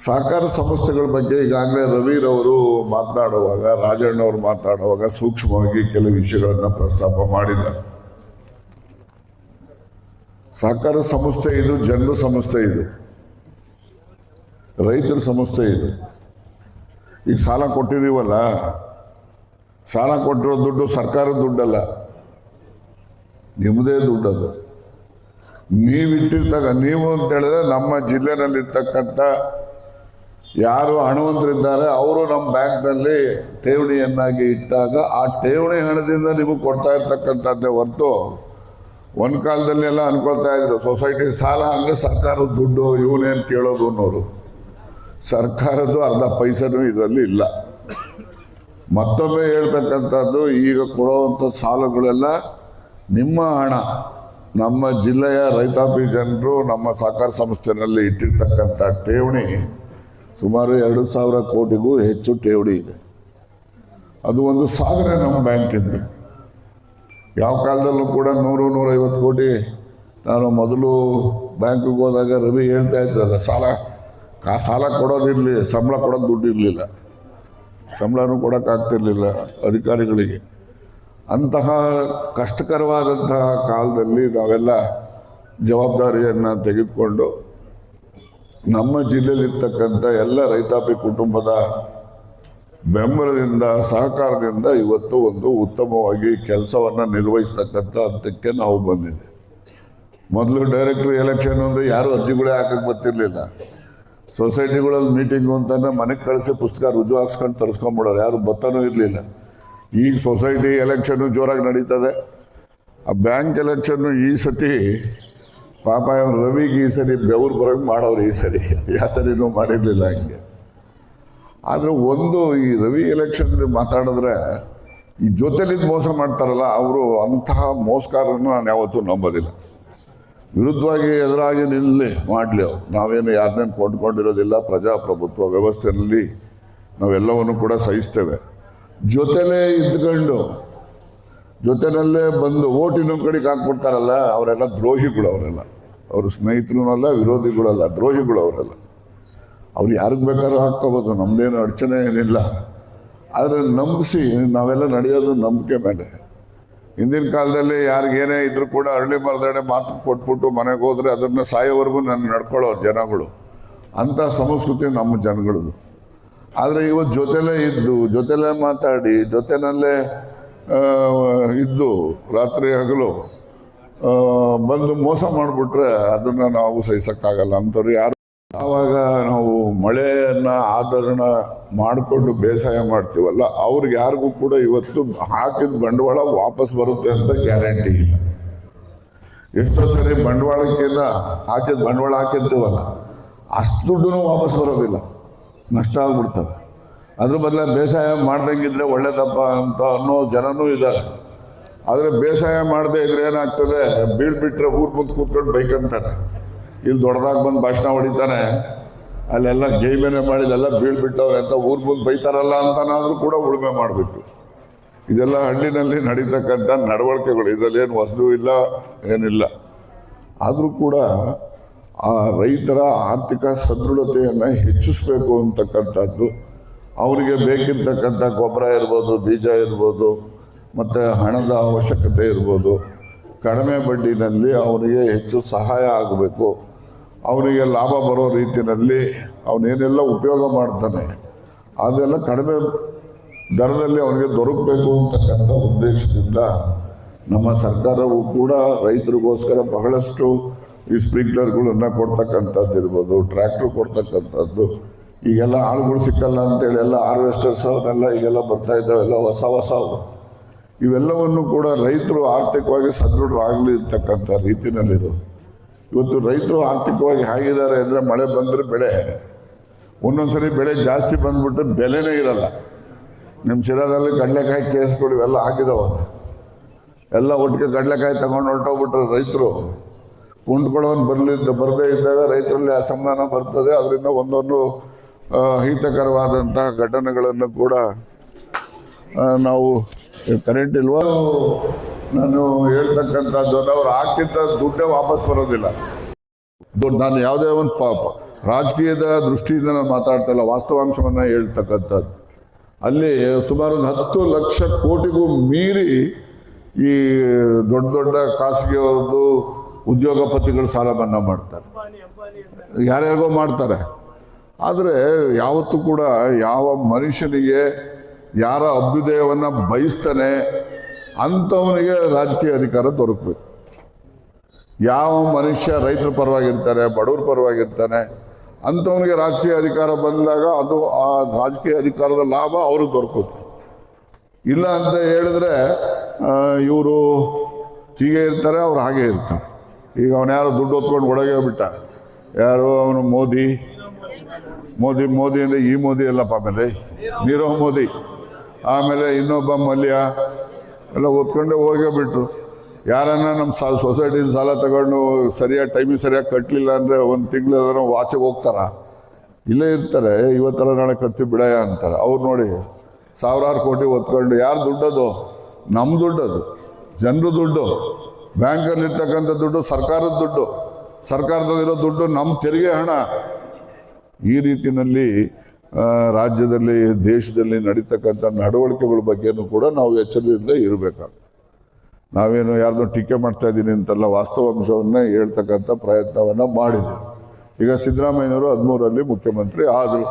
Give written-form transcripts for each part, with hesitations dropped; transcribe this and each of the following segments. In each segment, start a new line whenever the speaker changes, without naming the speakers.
ಸಹಕಾರ ಸಂಸ್ಥೆಗಳ ಬಗ್ಗೆ ಈಗಾಗಲೇ ರವಿರವರು ಮಾತನಾಡುವಾಗ, ರಾಜಣ್ಣವರು ಮಾತನಾಡುವಾಗ ಸೂಕ್ಷ್ಮವಾಗಿ ಕೆಲವು ವಿಷಯಗಳನ್ನು ಪ್ರಸ್ತಾಪ ಮಾಡಿದ್ದಾರೆ. ಸಹಕಾರ ಸಂಸ್ಥೆ ಇದು ಜನರ ಸಂಸ್ಥೆ, ಇದು ರೈತರ ಸಂಸ್ಥೆ. ಇದು ಈಗ ಸಾಲ ಕೊಟ್ಟಿದ್ದೀವಲ್ಲ, ಸಾಲ ಕೊಟ್ಟಿರೋ ದುಡ್ಡು ಸರ್ಕಾರದ ದುಡ್ಡಲ್ಲ, ನಿಮ್ಮದೇ ದುಡ್ಡದು. ನೀವು ಅಂತ ಹೇಳಿದ್ರೆ ನಮ್ಮ ಜಿಲ್ಲೆನಲ್ಲಿರ್ತಕ್ಕಂಥ ಯಾರು ಹಣವಂತರಿದ್ದಾರೆ ಅವರು ನಮ್ಮ ಬ್ಯಾಂಕ್ನಲ್ಲಿ ಠೇವಣಿಯನ್ನಾಗಿ ಇಟ್ಟಾಗ ಆ ಠೇವಣಿ ಹಣದಿಂದ ನಿಮಗೆ ಕೊಡ್ತಾ ಇರ್ತಕ್ಕಂಥದ್ದೇ ಹೊರತು, ಒಂದು ಕಾಲದಲ್ಲಿ ಎಲ್ಲ ಅನ್ಕೊಳ್ತಾ ಇದ್ರು ಸೊಸೈಟಿ ಸಾಲ ಅಂದರೆ ಸರ್ಕಾರದ ದುಡ್ಡು, ಇವನೇನು ಕೇಳೋದು ಅನ್ನೋರು. ಸರ್ಕಾರದ್ದು ಅರ್ಧ ಪೈಸೆನೂ ಇದರಲ್ಲಿ ಇಲ್ಲ. ಮತ್ತೊಮ್ಮೆ ಹೇಳ್ತಕ್ಕಂಥದ್ದು, ಈಗ ಕೊಡುವಂಥ ಸಾಲಗಳೆಲ್ಲ ನಿಮ್ಮ ಹಣ, ನಮ್ಮ ಜಿಲ್ಲೆಯ ರೈತಾಪಿ ಜನರು ನಮ್ಮ ಸಹಕಾರ ಸಂಸ್ಥೆಯಲ್ಲಿ ಇಟ್ಟಿರ್ತಕ್ಕಂಥ ಠೇವಣಿ ಸುಮಾರು 2,000 ಕೋಟಿಗೂ ಹೆಚ್ಚು ಠೇವಣಿ ಇದೆ. ಅದು ಒಂದು ಸಾಧನೆ ನಮ್ಮ ಬ್ಯಾಂಕಿಂದು. ಯಾವ ಕಾಲದಲ್ಲೂ ಕೂಡ 100-150 ಕೋಟಿ. ನಾನು ಮೊದಲು ಬ್ಯಾಂಕಿಗೆ ಹೋದಾಗ ರವಿ ಹೇಳ್ತಾ ಇದ್ರಲ್ಲ, ಸಾಲ ಕೊಡೋದಿರಲಿ, ಸಂಬಳ ಕೊಡೋದು ದುಡ್ಡು ಇರಲಿಲ್ಲ, ಸಂಬಳನೂ ಕೊಡೋಕ್ಕಾಗ್ತಿರ್ಲಿಲ್ಲ ಅಧಿಕಾರಿಗಳಿಗೆ. ಅಂತಹ ಕಷ್ಟಕರವಾದಂತಹ ಕಾಲದಲ್ಲಿ ನಾವೆಲ್ಲ ಜವಾಬ್ದಾರಿಯನ್ನು ತೆಗೆದುಕೊಂಡು ನಮ್ಮ ಜಿಲ್ಲೆಯಲ್ಲಿರ್ತಕ್ಕಂಥ ಎಲ್ಲ ರೈತಾಪಿ ಕುಟುಂಬದ ಬೆಂಬಲದಿಂದ, ಸಹಕಾರದಿಂದ ಇವತ್ತು ಒಂದು ಉತ್ತಮವಾಗಿ ಕೆಲಸವನ್ನು ನಿರ್ವಹಿಸ್ತಕ್ಕಂಥ ಹಂತಕ್ಕೆ ನಾವು ಬಂದಿದೆ. ಮೊದಲು ಡೈರೆಕ್ಟ್ರು ಎಲೆಕ್ಷನ್ ಅಂದರೆ ಯಾರು ಅರ್ಜಿಗಳೇ ಹಾಕಕ್ಕೆ ಬರ್ತಿರ್ಲಿಲ್ಲ. ಸೊಸೈಟಿಗಳಲ್ಲಿ ಮೀಟಿಂಗು ಅಂತಂದರೆ ಮನೆಗೆ ಕಳಿಸಿ ಪುಸ್ತಕ ರುಜು ಹಾಕ್ಸ್ಕೊಂಡು ತರಿಸ್ಕೊಂಬಿಡೋರು, ಯಾರು ಬತ್ತನೂ ಇರಲಿಲ್ಲ. ಈಗ ಸೊಸೈಟಿ ಎಲೆಕ್ಷನ್ನು ಜೋರಾಗಿ ನಡೀತದೆ. ಆ ಬ್ಯಾಂಕ್ ಎಲೆಕ್ಷನ್ನು ಈ ಸತಿ ಪಾಪ ರವಿಗೆ ಈ ಸರಿ ಬೆವರು ಬರೋಂಗೆ ಮಾಡೋರು, ಈ ಸರಿ ಯಾವ ಸರಿನೂ ಮಾಡಿರಲಿಲ್ಲ ಹಂಗೆ. ಆದರೆ ಒಂದು ಈ ರವಿ ಎಲೆಕ್ಷನ್ ಮಾತಾಡಿದ್ರೆ ಈ ಜೊತೆಲಿದ್ದು ಮೋಸ ಮಾಡ್ತಾರಲ್ಲ ಅವರು, ಅಂತಹ ಮೋಸಗಾರನ್ನು ನಾನು ಯಾವತ್ತೂ ನಂಬೋದಿಲ್ಲ. ವಿರುದ್ಧವಾಗಿ ಎದುರಾಗಿ ನಿಲ್ಲಿ ಮಾಡಲಿ ಅವ್ರು. ನಾವೇನು ಯಾರನ್ನೇನು ಕೊಂಡ್ಕೊಂಡಿರೋದಿಲ್ಲ. ಪ್ರಜಾಪ್ರಭುತ್ವ ವ್ಯವಸ್ಥೆಯಲ್ಲಿ ನಾವೆಲ್ಲವನ್ನು ಕೂಡ ಸಹಿಸ್ತೇವೆ. ಜೊತೆಲೇ ಇದ್ಕೊಂಡು ಜೊತೆನಲ್ಲೇ ಬಂದು ಓಟಿನ ಕಡೆಗೆ ಹಾಕ್ಬಿಡ್ತಾರಲ್ಲ, ಅವರೆಲ್ಲ ದ್ರೋಹಿಗಳು. ಅವರೆಲ್ಲ ಅವರು ಸ್ನೇಹಿತರೂ ಅಲ್ಲ, ವಿರೋಧಿಗಳಲ್ಲ, ದ್ರೋಹಿಗಳು ಅವರೆಲ್ಲ. ಅವ್ರು ಯಾರಿಗೆ ಬೇಕಾದ್ರೂ ಹಾಕ್ಕೋಬೋದು, ನಮ್ಮದೇನು ಅಡಚಣೆ ಏನಿಲ್ಲ. ಆದರೆ ನಂಬಿಸಿ ನಾವೆಲ್ಲ ನಡೆಯೋದು ನಂಬಿಕೆ ಮೇಲೆ. ಹಿಂದಿನ ಕಾಲದಲ್ಲಿ ಯಾರಿಗೇನೇ ಇದ್ರೂ ಕೂಡ ಅರಳಿ ಮರದಡೆ ಮಾತು ಕೊಟ್ಬಿಟ್ಟು ಮನೆಗೆ ಹೋದರೆ ಅದನ್ನು ಸಾಯೋವರೆಗೂ ನಾನು ನಡ್ಕೊಳ್ಳೋ ಜನಗಳು. ಅಂಥ ಸಂಸ್ಕೃತಿ ನಮ್ಮ ಜನಗಳದು. ಆದರೆ ಇವತ್ತು ಜೊತೆಲೇ ಇದ್ದು, ಜೊತೆಲೇ ಮಾತಾಡಿ, ಜೊತೆನಲ್ಲೇ ಇದ್ದು ರಾತ್ರಿ ಹಗಲು ಬಂದು ಮೋಸ ಮಾಡಿಬಿಟ್ರೆ ಅದನ್ನು ನಾವು ಸಹಿಸೋಕ್ಕಾಗಲ್ಲ. ಅಂಥವ್ರು ಯಾರು ಆವಾಗ ನಾವು ಮಳೆಯನ್ನು ಆಧರಣ ಮಾಡಿಕೊಂಡು ಬೇಸಾಯ ಮಾಡ್ತೀವಲ್ಲ, ಅವ್ರಿಗೆ ಯಾರಿಗೂ ಕೂಡ ಇವತ್ತು ಹಾಕಿದ ಬಂಡವಾಳ ವಾಪಸ್ ಬರುತ್ತೆ ಅಂತ ಗ್ಯಾರಂಟಿ ಇಲ್ಲ. ಎಷ್ಟೋ ಸರಿ ಬಂಡವಾಳಕ್ಕೆಲ್ಲ ಹಾಕಿದ ಬಂಡವಾಳ ಹಾಕಿರ್ತೀವಲ್ಲ, ಅಷ್ಟು ದುಡ್ಡು ವಾಪಸ್ ಬರೋದಿಲ್ಲ, ನಷ್ಟ ಆಗ್ಬಿಡ್ತವೆ. ಅದ್ರ ಬದಲ ಬೇಸಾಯ ಮಾಡ್ದಂಗಿದ್ರೆ ಒಳ್ಳೇದಪ್ಪ ಅಂತ ಅನ್ನೋ ಜನನೂ ಇದ್ದಾರೆ. ಆದರೆ ಬೇಸಾಯ ಮಾಡದೇ ಇದ್ರೆ ಏನಾಗ್ತದೆ, ಬೀಳ್ಬಿಟ್ರೆ ಊರು ಮುಂದೆ ಕೂತ್ಕೊಂಡು ಬೈಕಂತಾನೆ. ಇಲ್ಲಿ ದೊಡ್ಡದಾಗಿ ಬಂದು ಭಾಷಣ ಹೊಡಿತಾನೆ, ಅಲ್ಲೆಲ್ಲ ಗೇಯ್ಮೆನೆ ಮಾಡಿದೆಲ್ಲ ಬೀಳ್ಬಿಟ್ಟವ್ರೆ ಅಂತ ಊರು ಮುಂದೆ ಬೈತಾರಲ್ಲ ಅಂತನಾದರೂ ಕೂಡ ಉಳುಮೆ ಮಾಡಬೇಕು. ಇದೆಲ್ಲ ಹಳ್ಳಿನಲ್ಲಿ ನಡೀತಕ್ಕಂಥ ನಡವಳಿಕೆಗಳು. ಇದರಲ್ಲಿ ಏನು ಹೊಸದು ಇಲ್ಲ, ಏನಿಲ್ಲ. ಆದರೂ ಕೂಡ ಆ ರೈತರ ಆರ್ಥಿಕ ಸದೃಢತೆಯನ್ನು ಹೆಚ್ಚಿಸಬೇಕು ಅಂತಕ್ಕಂಥದ್ದು, ಅವರಿಗೆ ಬೇಕಿರ್ತಕ್ಕಂಥ ಗೊಬ್ಬರ ಇರ್ಬೋದು, ಬೀಜ ಇರ್ಬೋದು, ಮತ್ತು ಹಣದ ಅವಶ್ಯಕತೆ ಇರ್ಬೋದು, ಕಡಿಮೆ ಬಡ್ಡಿನಲ್ಲಿ ಅವನಿಗೆ ಹೆಚ್ಚು ಸಹಾಯ ಆಗಬೇಕು. ಅವನಿಗೆ ಲಾಭ ಬರೋ ರೀತಿಯಲ್ಲಿ ಅವನೇನೆಲ್ಲ ಉಪಯೋಗ ಮಾಡ್ತಾನೆ ಅದೆಲ್ಲ ಕಡಿಮೆ ದರದಲ್ಲಿ ಅವನಿಗೆ ದೊರಕಬೇಕು ಅಂತಕ್ಕಂಥ ಉದ್ದೇಶದಿಂದ ನಮ್ಮ ಸರ್ಕಾರವು ಕೂಡ ರೈತರಿಗೋಸ್ಕರ ಬಹಳಷ್ಟು ಈ ಸ್ಪ್ರಿಂಕ್ಲರ್ಗಳನ್ನು ಕೊಡ್ತಕ್ಕಂಥದ್ದು ಇರ್ಬೋದು, ಟ್ರ್ಯಾಕ್ಟ್ರು ಕೊಡ್ತಕ್ಕಂಥದ್ದು. ಈಗೆಲ್ಲ ಆಳುಗಳು ಸಿಕ್ಕಲ್ಲ ಅಂತೇಳಿ ಎಲ್ಲ ಹಾರ್ವೆಸ್ಟರ್ಸ್ ಅವನ್ನೆಲ್ಲ ಈಗೆಲ್ಲ ಬರ್ತಾ ಇದ್ದಾವೆಲ್ಲ ಹೊಸವು. ಇವೆಲ್ಲವನ್ನು ಕೂಡ ರೈತರು ಆರ್ಥಿಕವಾಗಿ ಸದೃಢರಾಗಲಿ ಇರ್ತಕ್ಕಂಥ ರೀತಿಯಲ್ಲಿರೋದು. ಇವತ್ತು ರೈತರು ಆರ್ಥಿಕವಾಗಿ ಹೇಗಿದ್ದಾರೆ ಅಂದರೆ, ಮಳೆ ಬಂದರೆ ಬೆಳೆ, ಒಂದೊಂದು ಸರಿ ಬೆಳೆ ಜಾಸ್ತಿ ಬಂದ್ಬಿಟ್ಟು ಬೆಲೆನೇ ಇರಲ್ಲ. ನಿಮ್ಮ ಶಿರಾದಲ್ಲಿ ಕಡಲೆಕಾಯಿ ಕೇಸ್ಗಳು ಇವೆಲ್ಲ ಆಗಿದಾವ, ಎಲ್ಲ ಒಟ್ಟಿಗೆ ಕಡಲೆಕಾಯಿ ತಗೊಂಡು ಹೊರಟೋಗ್ಬಿಟ್ರೆ ರೈತರು ಕೊಂಡ್ಕೊಳ್ಳೋನು ಬರದೇ ಇದ್ದಾಗ ರೈತರಲ್ಲಿ ಅಸಮಾಧಾನ ಬರ್ತದೆ. ಅದರಿಂದ ಒಂದೊಂದು ಅಹಿತಕರವಾದಂಥ ಘಟನೆಗಳನ್ನು ಕೂಡ ನಾವು ಕರೆಂಟ್ ಇಲ್ವಾ ನಾನು ಹೇಳ್ತಕ್ಕಂಥದ್ದು ಅವ್ರು ಹಾಕಿದ್ದ ದುಡ್ಡೇ ವಾಪಸ್ ಬರೋದಿಲ್ಲ. ನಾನು ಯಾವುದೇ ಒಂದು ರಾಜಕೀಯದ ದೃಷ್ಟಿಯಿಂದ ನಾನು ಮಾತಾಡ್ತಾ ಇಲ್ಲ, ವಾಸ್ತವಾಂಶವನ್ನು ಹೇಳ್ತಕ್ಕಂಥದ್ದು. ಅಲ್ಲಿ ಸುಮಾರು 10 ಲಕ್ಷ ಕೋಟಿಗೂ ಮೀರಿ ಈ ದೊಡ್ಡ ದೊಡ್ಡ ಖಾಸಗಿಯವ್ರದ್ದು ಉದ್ಯೋಗಪತಿಗಳು ಸಾಲ ಮನ್ನಾ ಮಾಡ್ತಾರೆ, ಯಾರ್ಯಾರಿಗೋ ಮಾಡ್ತಾರೆ. ಆದರೆ ಯಾವತ್ತೂ ಕೂಡ ಯಾವ ಮನುಷ್ಯನಿಗೆ ಯಾರ ಅಭ್ಯುದಯವನ್ನು ಬಯಸ್ತಾನೆ ಅಂಥವನಿಗೆ ರಾಜಕೀಯ ಅಧಿಕಾರ ದೊರಕಬೇಕು. ಯಾವ ಮನುಷ್ಯ ರೈತರ ಪರವಾಗಿರ್ತಾರೆ, ಬಡವ್ರ ಪರವಾಗಿರ್ತಾನೆ ಅಂಥವನಿಗೆ ರಾಜಕೀಯ ಅಧಿಕಾರ ಬಂದಾಗ ಅದು ಆ ರಾಜಕೀಯ ಅಧಿಕಾರದ ಲಾಭ ಅವ್ರಿಗೆ ದೊರಕುತ್ತೆ. ಇಲ್ಲ ಅಂತ ಹೇಳಿದ್ರೆ ಇವರು ಹೀಗೆ ಇರ್ತಾರೆ, ಅವ್ರು ಹಾಗೆ ಇರ್ತಾರೆ. ಈಗ ಅವನು ಯಾರು ದುಡ್ಡು ಹೊತ್ಕೊಂಡು ಒಳಗೆ ಬಿಟ್ಟ, ಯಾರು ಅವನು ಮೋದಿ ಅಂದರೆ ಈ ಮೋದಿ ಅಲ್ಲಪ್ಪ, ಆಮೇಲೆ ನೀರವ್ ಮೋದಿ, ಆಮೇಲೆ ಇನ್ನೊಬ್ಬ ಮಲ್ಯ ಎಲ್ಲ ಓದ್ಕೊಂಡೆ ಹೋಗೇ ಬಿಟ್ರು. ಯಾರನ್ನ ನಮ್ಮ ಸೊಸೈಟಿನ ಸಾಲ ತಗೊಂಡು ಸರಿಯಾಗಿ ಟೈಮಿಗೆ ಸರಿಯಾಗಿ ಕಟ್ಟಲಿಲ್ಲ ಅಂದರೆ ಒಂದು ತಿಂಗಳು ವಾಚೆಗೆ ಹೋಗ್ತಾರ, ಇಲ್ಲೇ ಇರ್ತಾರೆ. ಇವತ್ತರ ನಾಳೆ ಕಟ್ತೀವಿ ಬಿಡಯ ಅಂತಾರೆ. ಅವ್ರು ನೋಡಿ ಸಾವಿರಾರು ಕೋಟಿ ಹೊತ್ಕೊಂಡು, ಯಾರು ದುಡ್ಡದು? ನಮ್ಮ ದುಡ್ಡದು, ಜನರು ದುಡ್ಡು, ಬ್ಯಾಂಕಲ್ಲಿರ್ತಕ್ಕಂಥ ದುಡ್ಡು ಸರ್ಕಾರದ ದುಡ್ಡು, ಸರ್ಕಾರದಲ್ಲಿರೋ ದುಡ್ಡು ನಮ್ಮ ತೆರಿಗೆ ಹಣ. ಈ ರೀತಿಯಲ್ಲಿ ರಾಜ್ಯದಲ್ಲಿ ದೇಶದಲ್ಲಿ ನಡೀತಕ್ಕಂಥ ನಡವಳಿಕೆಗಳ ಬಗ್ಗೆನೂ ಕೂಡ ನಾವು ಎಚ್ಚರದಿಂದ ಇರಬೇಕಾಗ್ತದೆ. ನಾವೇನು ಯಾರ್ದೋ ಟೀಕೆ ಮಾಡ್ತಾ ಇದ್ದೀನಿ ಅಂತಲ್ಲ, ವಾಸ್ತವಾಂಶವನ್ನೇ ಹೇಳ್ತಕ್ಕಂಥ ಪ್ರಯತ್ನವನ್ನು ಮಾಡಿದ್ದೀವಿ. ಈಗ ಸಿದ್ದರಾಮಯ್ಯನವರು 13ರಲ್ಲಿ ಮುಖ್ಯಮಂತ್ರಿ ಆದರು.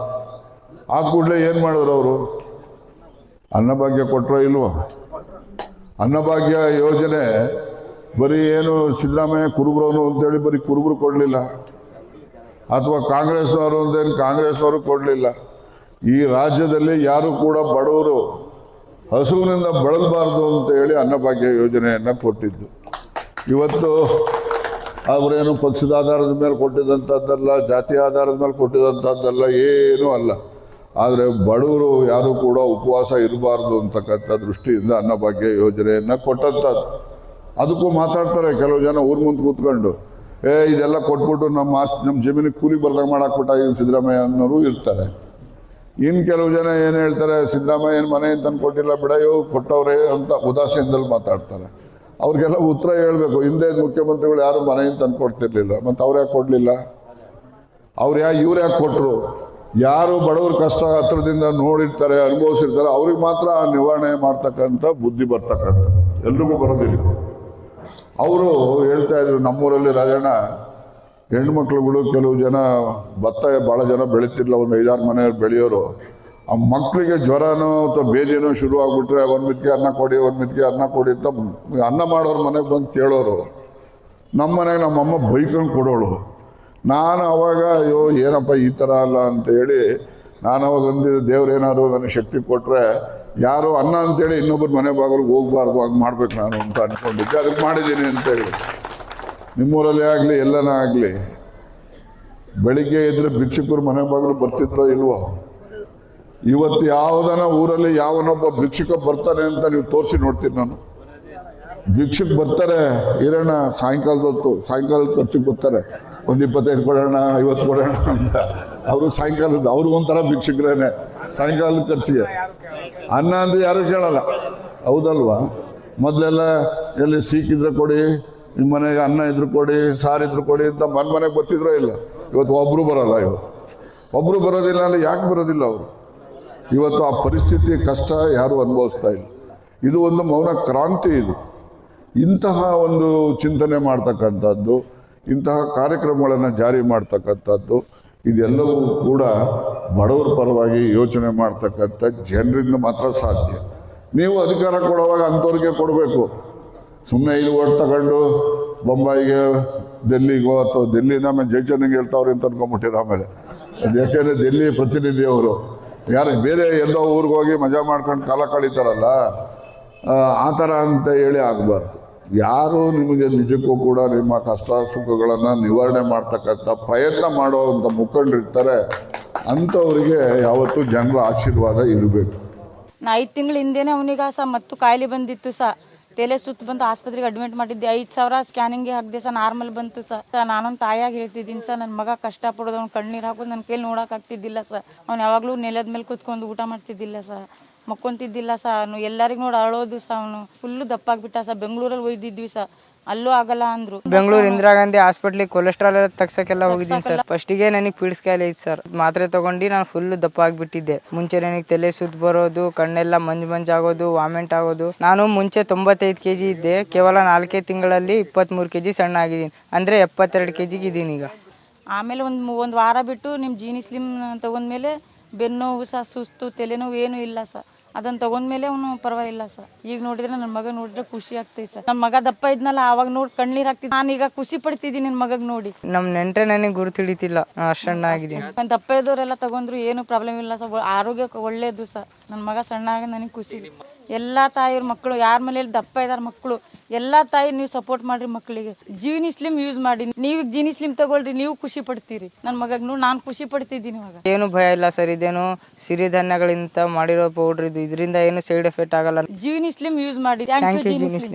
ಆದ ಕೂಡಲೇ ಏನು ಮಾಡಿದ್ರು ಅವರು? ಅನ್ನಭಾಗ್ಯ ಕೊಟ್ಟರೋ ಇಲ್ವೋ? ಅನ್ನಭಾಗ್ಯ ಯೋಜನೆ ಬರೀ ಏನು ಸಿದ್ದರಾಮಯ್ಯ ಕುರುಬರವನು ಅಂತೇಳಿ ಬರೀ ಕುರುಬರು ಕೊಡಲಿಲ್ಲ, ಅಥವಾ ಕಾಂಗ್ರೆಸ್ನವರು ಅಂತೇನು ಕಾಂಗ್ರೆಸ್ನವರು ಕೊಡಲಿಲ್ಲ. ಈ ರಾಜ್ಯದಲ್ಲಿ ಯಾರು ಕೂಡ ಬಡವರು ಹಸುವಿನಿಂದ ಬಳಲಬಾರ್ದು ಅಂತ ಹೇಳಿ ಅನ್ನಭಾಗ್ಯ ಯೋಜನೆಯನ್ನು ಕೊಟ್ಟಿದ್ದು. ಇವತ್ತು ಅವರೇನು ಪಕ್ಷದ ಆಧಾರದ ಮೇಲೆ ಕೊಟ್ಟಿದ್ದಂಥದ್ದಲ್ಲ, ಜಾತಿ ಆಧಾರದ ಮೇಲೆ ಕೊಟ್ಟಿದ್ದಂಥದ್ದಲ್ಲ, ಏನೂ ಅಲ್ಲ. ಆದರೆ ಬಡವರು ಯಾರು ಕೂಡ ಉಪವಾಸ ಇರಬಾರ್ದು ಅಂತಕ್ಕಂಥ ದೃಷ್ಟಿಯಿಂದ ಅನ್ನಭಾಗ್ಯ ಯೋಜನೆಯನ್ನು ಕೊಟ್ಟಂಥದ್ದು. ಅದಕ್ಕೂ ಮಾತಾಡ್ತಾರೆ ಕೆಲವು ಜನ ಊರು ಮುಂದೆ ಕೂತ್ಕೊಂಡು, ಇದೆಲ್ಲ ಕೊಟ್ಬಿಟ್ಟು ನಮ್ಮ ಜಮೀನಿಗೆ ಕೂಲಿಗೆ ಬರ್ದಾಗ ಮಾಡಾಕ್ಬಿಟ್ಟ ಏನು ಸಿದ್ದರಾಮಯ್ಯ ಅನ್ನೋರು ಇರ್ತಾರೆ. ಇನ್ನು ಕೆಲವು ಜನ ಏನು ಹೇಳ್ತಾರೆ, ಸಿದ್ದರಾಮಯ್ಯ ಏನು ಮನೆ ತಂದು ಕೊಟ್ಟಿಲ್ಲ ಬಿಡಯೋ ಕೊಟ್ಟವ್ರೆ ಅಂತ ಉದಾಸೀನದಲ್ಲಿ ಮಾತಾಡ್ತಾರೆ. ಅವ್ರಿಗೆಲ್ಲ ಉತ್ತರ ಹೇಳಬೇಕು. ಹಿಂದೆ ಮುಖ್ಯಮಂತ್ರಿಗಳು ಯಾರು ಮನೆಯಿಂದ ತಂದು ಕೊಡ್ತಿರ್ಲಿಲ್ಲ, ಮತ್ತು ಅವ್ರು ಯಾಕೆ ಕೊಡಲಿಲ್ಲ? ಇವ್ರು ಯಾಕೆ ಕೊಟ್ಟರು? ಯಾರು ಬಡವ್ರ ಕಷ್ಟ ಹತ್ರದಿಂದ ನೋಡಿರ್ತಾರೆ, ಅನುಭವಿಸಿರ್ತಾರೆ, ಅವ್ರಿಗೆ ಮಾತ್ರ ನಿವಾರಣೆ ಮಾಡ್ತಕ್ಕಂಥ ಬುದ್ಧಿ ಬರ್ತಕ್ಕಂಥ, ಎಲ್ರಿಗೂ ಬರೋದಿಲ್ಲ. ಅವರು ಹೇಳ್ತಾ ಇದ್ರು, ನಮ್ಮೂರಲ್ಲಿ ರಾಜಣ್ಣ ಹೆಣ್ಮಕ್ಳುಗಳು ಕೆಲವು ಜನ ಭತ್ತ ಭಾಳ ಜನ ಬೆಳೀತಿರ್ಲಿಲ್ಲ, ಒಂದು 5-6 ಮನೆಯವ್ರು ಬೆಳೆಯೋರು. ಆ ಮಕ್ಕಳಿಗೆ ಜ್ವರನೋ ಅಥವಾ ಬೇದಿನೋ ಶುರು ಆಗಿಬಿಟ್ರೆ ಒಂದು ಮಿತ್ಗೆ ಅನ್ನ ಕೊಡಿ, ಒಂದು ಮಿತ್ಗೆ ಅನ್ನ ಕೊಡಿ ಅಂತ ಅನ್ನ ಮಾಡೋರು ಮನೆಗೆ ಬಂದು ಕೇಳೋರು. ನಮ್ಮ ಮನೆಗೆ ನಮ್ಮಮ್ಮ ಬೈಕೊಂಡು ಕೊಡೋಳು. ನಾನು ಅವಾಗ ಅಯ್ಯೋ ಏನಪ್ಪ ಈ ಥರ ಅಲ್ಲ ಅಂತ ಹೇಳಿ ನಾನು ಅವಾಗ ಅಂದಿದ್ದೆ, ದೇವ್ರೇನಾದ್ರು ನನಗೆ ಶಕ್ತಿ ಕೊಟ್ಟರೆ ಯಾರು ಅನ್ನ ಅಂತೇಳಿ ಇನ್ನೊಬ್ಬರು ಮನೆ ಬಾಗಿಲಿಗೆ ಹೋಗ್ಬಾರ್ದು, ಹಂಗೆ ಮಾಡ್ಬೇಕು ನಾನು ಅಂತ ಅಂದ್ಕೊಂಡಿದ್ದೆ. ಅದಕ್ಕೆ ಮಾಡಿದ್ದೀನಿ ಅಂತೇಳಿ. ನಿಮ್ಮೂರಲ್ಲೇ ಆಗಲಿ ಎಲ್ಲನೇ ಆಗಲಿ ಬೆಳಿಗ್ಗೆ ಇದ್ದರೆ ಭಿಕ್ಷುಕರು ಮನೆ ಬಾಗಿಲು ಬರ್ತಿದ್ರೋ ಇಲ್ವೋ? ಇವತ್ತು ಯಾವುದನ ಊರಲ್ಲಿ ಯಾವನೊಬ್ಬ ಭಿಕ್ಷುಕ ಬರ್ತಾನೆ ಅಂತ ನೀವು ತೋರಿಸಿ ನೋಡ್ತೀನಿ ನಾನು. ಭಿಕ್ಷುಕ್ ಬರ್ತಾರೆ ಇರೋಣ, ಸಾಯಂಕಾಲದ ಖರ್ಚಿಗೆ ಬರ್ತಾರೆ, ಒಂದು 25 ಕೊಡೋಣ 50 ಕೊಡೋಣ ಅಂತ. ಅವರು ಸಾಯಂಕಾಲದ ಅವ್ರು ಒಂಥರ ಭಿಕ್ಷುಕರೇನೆ, ಸಾಯಂಕಾಲದ ಖರ್ಚಿಗೆ. ಅನ್ನ ಅಂದರೆ ಯಾರು ಕೇಳಲ್ಲ, ಹೌದಲ್ವಾ? ಮೊದಲೆಲ್ಲ ಎಲ್ಲಿ ಸೀಕಿದ್ರೆ ಕೊಡಿ, ನಿಮ್ಮ ಮನೆಗೆ ಅನ್ನ ಇದ್ರು ಕೊಡಿ, ಸಾರಿದ್ರು ಕೊಡಿ ಅಂತ ಮನೆಗೆ ಗೊತ್ತಿದ್ರೋ ಇಲ್ಲ. ಇವತ್ತು ಒಬ್ಬರು ಬರೋಲ್ಲ. ಒಬ್ಬರು ಬರೋದಿಲ್ಲ ಅಂದರೆ ಯಾಕೆ ಬರೋದಿಲ್ಲ ಅವರು? ಇವತ್ತು ಆ ಪರಿಸ್ಥಿತಿ ಕಷ್ಟ ಯಾರು ಅನುಭವಿಸ್ತಾ ಇಲ್ಲ. ಇದು ಒಂದು ಮೌನ ಕ್ರಾಂತಿ. ಇದು ಇಂತಹ ಒಂದು ಚಿಂತನೆ ಮಾಡ್ತಕ್ಕಂಥದ್ದು, ಇಂತಹ ಕಾರ್ಯಕ್ರಮಗಳನ್ನು ಜಾರಿ ಮಾಡ್ತಕ್ಕಂಥದ್ದು, ಇದೆಲ್ಲವೂ ಕೂಡ ಬಡವರ ಪರವಾಗಿ ಯೋಚನೆ ಮಾಡ್ತಕ್ಕಂಥ ಜನರಿಂದ ಮಾತ್ರ ಸಾಧ್ಯ. ನೀವು ಅಧಿಕಾರ ಕೊಡುವಾಗ ಅಂಥವ್ರಿಗೆ ಕೊಡಬೇಕು. ಸುಮ್ಮನೆ ಇಲ್ಲಿ ಓಟ್ ತಗೊಂಡು ಬೊಂಬಾಯಿಗೆ ಡೆಲ್ಲಿಗೋ ಅಥವಾ ಡೆಲ್ಲಿನ ಆಮೇಲೆ ಜೈಚಂಡಿಗೆ ಹೇಳ್ತಾವ್ರೆ ಅಂತ ಅನ್ಕೊಂಬಿಟ್ಟಿರೋ. ಆಮೇಲೆ ಅದು ಯಾಕೆಂದರೆ ಡೆಲ್ಲಿ ಪ್ರತಿನಿಧಿಯವರು ಯಾರು ಬೇರೆ ಎಲ್ಲೋ ಊರಿಗೆ ಹೋಗಿ ಮಜಾ ಮಾಡ್ಕೊಂಡು ಕಾಲ ಕಳೀತಾರಲ್ಲ, ಆ ಥರ ಅಂತ ಹೇಳಿ ಆಗಬಾರ್ದು. ಯಾರು ನಿಮಗೆ ನಿಜಕ್ಕೂ ಕೂಡ ನಿಮ್ಮ ಕಷ್ಟ ಸುಖಗಳನ್ನು ನಿವಾರಣೆ ಮಾಡ್ತಕ್ಕಂಥ ಪ್ರಯತ್ನ ಮಾಡೋವಂಥ ಮುಖಂಡರಿರ್ತಾರೆ, ಅಂಥವರಿಗೆ ಯಾವತ್ತೂ ಜನರ ಆಶೀರ್ವಾದ ಇರಬೇಕು.
ನಾ 5 ತಿಂಗಳ ಹಿಂದೆನೆ ಅವನಿಗ ಮತ್ತು ಕಾಯಿಲೆ ಬಂದಿತ್ತು ತಲೆ ಸುತ್ತ ಬಂದು ಆಸ್ಪತ್ರೆಗೆ ಅಡ್ಮಿಟ್ ಮಾಡಿದ್ದೆ. 5,000 ಸ್ಕ್ಯಾನಿಂಗ್ಗೆ ಹಾಕಿದೆ ನಾರ್ಮಲ್ ಬಂತು ನಾನೊಂದು ತಾಯಾಗಿ ಹೇಳ್ತಿದ್ದೀನಿ ನನ್ನ ಮಗ ಕಷ್ಟಪಡೋದು, ಅವ್ನು ಕಣ್ಣೀರು ಹಾಕೋದು ನನ್ನ ಕೈಲಿ ನೋಡಕ್ ಆಗ್ತಿದ್ದಿಲ್ಲ ಅವ್ನು ಯಾವಾಗ್ಲೂ ನೆಲದ ಮೇಲೆ ಕುತ್ಕೊಂಡು ಊಟ ಮಾಡ್ತಿದ್ದಿಲ್ಲ ಮಕ್ಕೊಂತಿದ್ದಿಲ್ಲ ಅವ್ನು ಎಲ್ಲರಿಗೂ ನೋಡಿ ಅಳೋದು ಅವನು ಫುಲ್ಲು ದಪ್ಪಾಗ್ಬಿಟ್ಟ ಬೆಂಗಳೂರಲ್ಲಿ ಒಯ್ದಿದ್ವಿ ಅಲ್ಲೂ ಆಗಲ್ಲ ಅಂದ್ರು.
ಬೆಂಗಳೂರು ಇಂದಿರಾ ಗಾಂಧಿ ಹಾಸ್ಪಿಟ್ಲಿಗೆ ಕೊಲೆಸ್ಟ್ರಾಲ್ ತಗ್ಸಕ್ಕೆಲ್ಲ ಹೋಗಿದ್ದೀನಿ ಸರ್. ಫಸ್ಟಿಗೆ ನನಗೆ ಪೀಡ್ಸ್ ಕಾಯಿಲೆ ಇತ್ತು ಸರ್. ಮಾತ್ರೆ ತಗೊಂಡು ನಾನು ಫುಲ್ ದಪ್ಪ ಆಗ್ಬಿಟ್ಟಿದ್ದೆ. ಮುಂಚೆ ನನಗೆ ತಲೆ ಸುತ್ತ ಬರೋದು, ಕಣ್ಣೆಲ್ಲ ಮಂಜಾಗೋದು, ವಾಮಿಂಟ್ ಆಗೋದು. ನಾನು ಮುಂಚೆ 95 kg ಇದ್ದೆ, ಕೇವಲ 4 ತಿಂಗಳಲ್ಲಿ 23 kg ಸಣ್ಣ ಆಗಿದ್ದೀನಿ. ಅಂದ್ರೆ 72 kg ಇದ್ದೀನಿ ಈಗ.
ಆಮೇಲೆ ಒಂದು ವಾರ ಬಿಟ್ಟು ನಿಮ್ಮ ಜೀನಿ ಸ್ಲಿಮ್ ತಗೊಂಡ್ಮೇಲೆ ಬೆನ್ನೋವು ಸುಸ್ತು ತಲೆನೋವು ಏನೂ ಇಲ್ಲ ಅದನ್ನ ತಗೊಂಡ್ಮೇಲೆ ಅವನು ಪರವಾಗಿಲ್ಲ ಈಗ ನೋಡಿದ್ರೆ ನನ್ನ ಮಗ ನೋಡಿದ್ರೆ ಖುಷಿ ಆಗ್ತೈತೆ ನಮ್ಮ ಮಗ ದಪ್ಪ ಇದ್ನಲ್ಲ ಅವಾಗ ನೋಡಿ ಕಣ್ಣೀರ್ ಆಗ್ತಿದ್. ನಾನೀಗ ಖುಷಿ ಪಡ್ತಿದ್ದೀನಿ ನನ್ನ ಮಗಗ್ ನೋಡಿ.
ನಮ್ ನೆಂಟ್ರೆ ನನಗೆ ಗುರುತು ಹಿಡಿತಿಲ್ಲ, ಅಷ್ಟು ಸಣ್ಣ ಆಗಿದ್ದೀನಿ.
ದಪ್ಪ ಇದ್ದವರೆಲ್ಲ ತಗೊಂಡ್ರು ಏನು ಪ್ರಾಬ್ಲಮ್ ಇಲ್ಲ ಆರೋಗ್ಯಕ್ಕೆ ಒಳ್ಳೇದು ನನ್ನ ಮಗ ಸಣ್ಣ ಆಗ ನನಗೆ ಖುಷಿ. ಎಲ್ಲಾ ತಾಯಿಯವ್ರ ಮಕ್ಕಳು ಯಾರ ಮನೇಲಿ ದಪ್ಪ ಇದಾರ ಮಕ್ಕಳು ಎಲ್ಲಾ ತಾಯಿ ನೀವು ಸಪೋರ್ಟ್ ಮಾಡ್ರಿ ಮಕ್ಕಳಿಗೆ. ಜೀನಿ ಸ್ಲಿಮ್ ಯೂಸ್ ಮಾಡಿ, ನೀವು ಜೀನಿ ಸ್ಲಿಮ್ ತಗೊಳ್ರಿ, ನೀವು ಖುಷಿ ಪಡ್ತೀರಿ. ನನ್ನ ಮಗಗ್ ನಾನು ಖುಷಿ ಪಡ್ತಿದ್ದೀನಿ ಇವಾಗ.
ಏನು ಭಯ ಇಲ್ಲ ಸರ್, ಇದೇನು ಸಿರಿಧಾನ್ಯಗಳಿಂದ ಮಾಡಿರೋ ಪೌಡರ್ ಇದು, ಇದರಿಂದ ಏನು ಸೈಡ್ ಎಫೆಕ್ಟ್ ಆಗಲ್ಲ.
ಜೀನಿ ಸ್ಲಿಮ್ ಯೂಸ್ ಮಾಡಿ.
Thank you Jeeni slim.